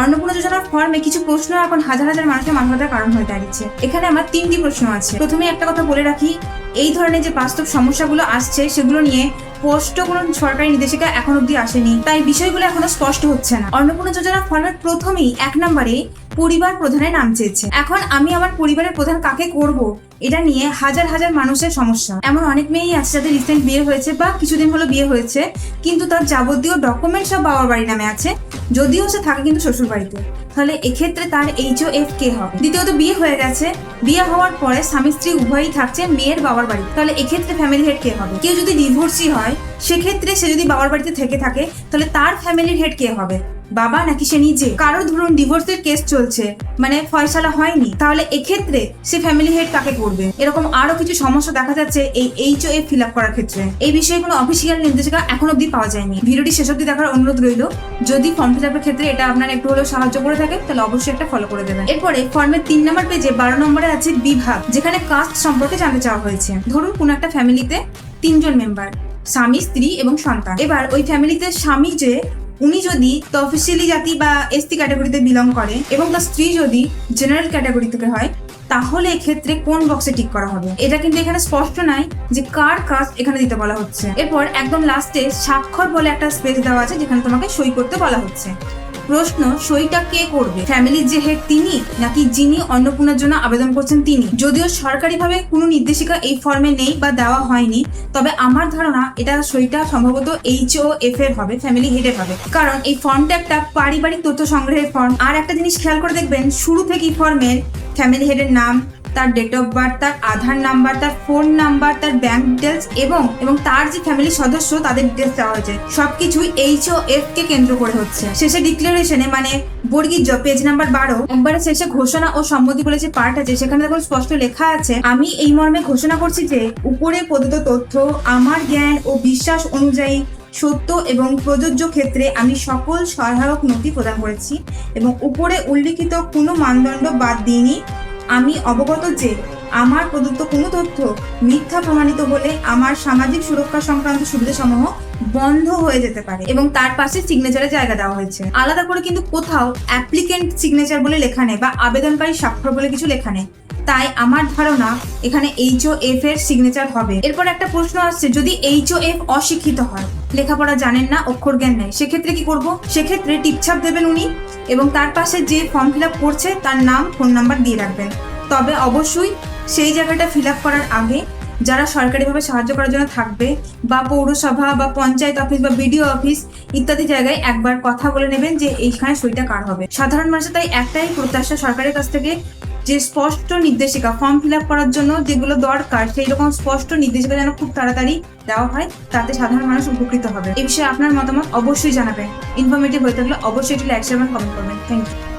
অন্নপূর্ণা যোজনার ফর্মে কিছু প্রশ্ন এখন হাজার হাজার মানুষের মাথা ব্যথার কারণ হয়ে দাঁড়িয়েছে। এখানে আমার 3টি প্রশ্ন আছে। প্রথমে একটা কথা বলে রাখি, এই ধরনের যে বাস্তব সমস্যাগুলো আসছে সেগুলো নিয়ে স্পষ্ট কোনো সরকারি নির্দেশিকা এখন অব্দি আসেনি, তাই বিষয়গুলো এখনো স্পষ্ট হচ্ছে না। অন্নপূর্ণা যোজনার ফর্মের প্রথমেই 1 নম্বরে পরিবার প্রধানের নাম চেয়েছে। এখন আমি আমার পরিবারের প্রধান কাকে করব, এটা নিয়ে হাজার হাজার মানুষের সমস্যা। এমন অনেক মেয়েই আছে যাদের রিসেন্ট বিয়ে হয়েছে বা কিছুদিন হলো বিয়ে হয়েছে, কিন্তু তার যাবতীয় ডকুমেন্ট সব বাবার বাড়ির নামে আছে, যদিও সে থাকে কিন্তু শ্বশুর বাড়িতে। তাহলে এক্ষেত্রে তার HOF কে হবে? দ্বিতীয়ত বিয়ে হয়ে গেছে, বিয়ে হওয়ার পরে স্বামী স্ত্রী উভয়ই থাকছে মেয়ের বাবার বাড়ি, তাহলে এক্ষেত্রে ফ্যামিলি হেড কে হবে? কেউ যদি ডিভোর্সি হয়, সেক্ষেত্রে সে যদি বাবার বাড়িতে থেকে থাকে, তাহলে তার ফ্যামিলির হেড কে হবে? বাবা নাকি সে নিজে? কারো ধরুন ডিভোর্সের কেস চলছে, মানে ফয়সালা হয়নি, তাহলে এক্ষেত্রে সে ফ্যামিলি হেড কাকে করবে? এরকম আরো কিছু সমস্যা দেখা যাচ্ছে এই HOF ফিল আপ করার ক্ষেত্রে। এই বিষয়ে কোনো অফিসিয়াল নির্দেশিকা এখন অব্দি পাওয়া যায়নি। ভিডিওটি শেষ অব্দি দেখার অনুরোধ রইল। যদি ফর্ম ফিল আপের ক্ষেত্রে এটা আপনার একটু হলেও সাহায্য করে থাকে, তাহলে অবশ্যই একটা ফলো করে দেবেন। এরপরে ফর্মের 3 নম্বর পেজে 12 নম্বরে আছে বিভাগ, যেখানে কাস্ট সম্পর্কে জানতে চাওয়া হয়েছে। ধরুন কোন একটা ফ্যামিলিতে 3 জন মেম্বার, স্বামী স্ত্রী এবং সন্তান। এবার ওই ফ্যামিলিতে স্বামী যে উনি যদি তফসিলি জাতি বা ST ক্যাটাগরিতে বিলং করে এবং তার স্ত্রী যদি জেনারেল ক্যাটাগরি থেকে হয়, তাহলে এক্ষেত্রে কোন বক্সে টিক করা হবে? এটা কিন্তু এখানে স্পষ্ট নাই যে কার কাস্ট এখানে দিতে বলা হচ্ছে। এরপর একদম লাস্টে স্বাক্ষর বলে একটা স্পেস দেওয়া আছে, যেখানে তোমাকে সই করতে বলা হচ্ছে। প্রশ্ন, সইটা কে করবে? ফ্যামিলির যে হেড তিনি, নাকি যিনি অন্নপূর্ণার জন্য আবেদন করছেন তিনি? যদিও সরকারিভাবে কোনো নির্দেশিকা এই ফর্মে নেই বা দেওয়া হয়নি, তবে আমার ধারণা এটা সইটা সম্ভবত HOF এর হবে, ফ্যামিলি হেডের হবে, কারণ এই ফর্মটা একটা পারিবারিক তথ্য সংগ্রহের ফর্ম। আর একটা জিনিস খেয়াল করে দেখবেন, শুরু থেকেই ফর্মের ফ্যামিলি হেডের নাম, তার ডেট অফ বার্থ, তার আধার নাম্বার, তার ফোন নাম্বার, তার ব্যাংক ডিটেলস এবং তার যে ফ্যামিলি সদস্য তাদের ডিটেলস দেওয়া হয়েছে। সবকিছুই HOF কে কেন্দ্র করে হচ্ছে। শেষে ডিক্লারেশনে মানে বর্গীর পেজ নাম্বার 12 একবারে শেষে ঘোষণা ও সম্মতি বলে যে পার্ট আছে, সেখানে দেখুন স্পষ্ট লেখা আছে, আমি এই মর্মে ঘোষণা করছি যে উপরে প্রদত্ত তথ্য আমার জ্ঞান ও বিশ্বাস অনুযায়ী সত্য এবং প্রযোজ্য ক্ষেত্রে আমি সকল সহায়ক নথি প্রদান করেছি এবং উপরে উল্লিখিত কোনো মানদণ্ড বাদ দিইনি। আমি অবগত যে আমার প্রদত্ত কোনো তথ্য মিথ্যা প্রমাণিত হলে আমার সামাজিক সুরক্ষা সংক্রান্ত সুবিধাসমূহ বন্ধ হয়ে যেতে পারে, এবং তার পাশে সিগনেচারের জায়গা দেওয়া হয়েছে। আলাদা করে কিন্তু কোথাও অ্যাপ্লিকেন্ট সিগনেচার বলে লেখা নেই বা আবেদনকারী স্বাক্ষর বলে কিছু লেখা নেই, তাই আমার ধারণা এখানে HOF এর সিগনেচার হবে। এরপর একটা প্রশ্ন আসছে, যদি HOF অশিক্ষিত হয়, লেখাপড়া জানেন না, অক্ষর জ্ঞান নেই, সেক্ষেত্রে কি করব? সেক্ষেত্রে টিপছাপ দেবেন উনি, এবং তার পাশে যে ফর্ম ফিল আপ করছে তার নাম, ফোন নাম্বার দিয়ে রাখবেন। তবে অবশ্যই সেই জায়গাটা ফিল আপ করার আগে যারা সরকারিভাবে সাহায্য করার জন্য থাকবে, বা পৌরসভা বা পঞ্চায়েত অফিস বা BDO অফিস ইত্যাদি জায়গায় একবার কথা বলে নেবেন যে এইখানে সইটা কার হবে। সাধারণ মানুষের তাই একটাই প্রত্যাশা সরকারের কাছ থেকে, যে স্পষ্ট নির্দেশিকা ফর্ম ফিল আপ করার জন্য যেগুলো দরকার, সেই রকম স্পষ্ট নির্দেশিকা যেন খুব তাড়াতাড়ি দেওয়া হয়, তাতে সাধারণ মানুষ উপকৃত হবে। এই বিষয়ে আপনার মতামত অবশ্যই জানাবেন। ইনফরমেটিভ হয়ে থাকলে অবশ্যই এটি লাইক শেয়ার এবং কমেন্ট করবেন। Thank you.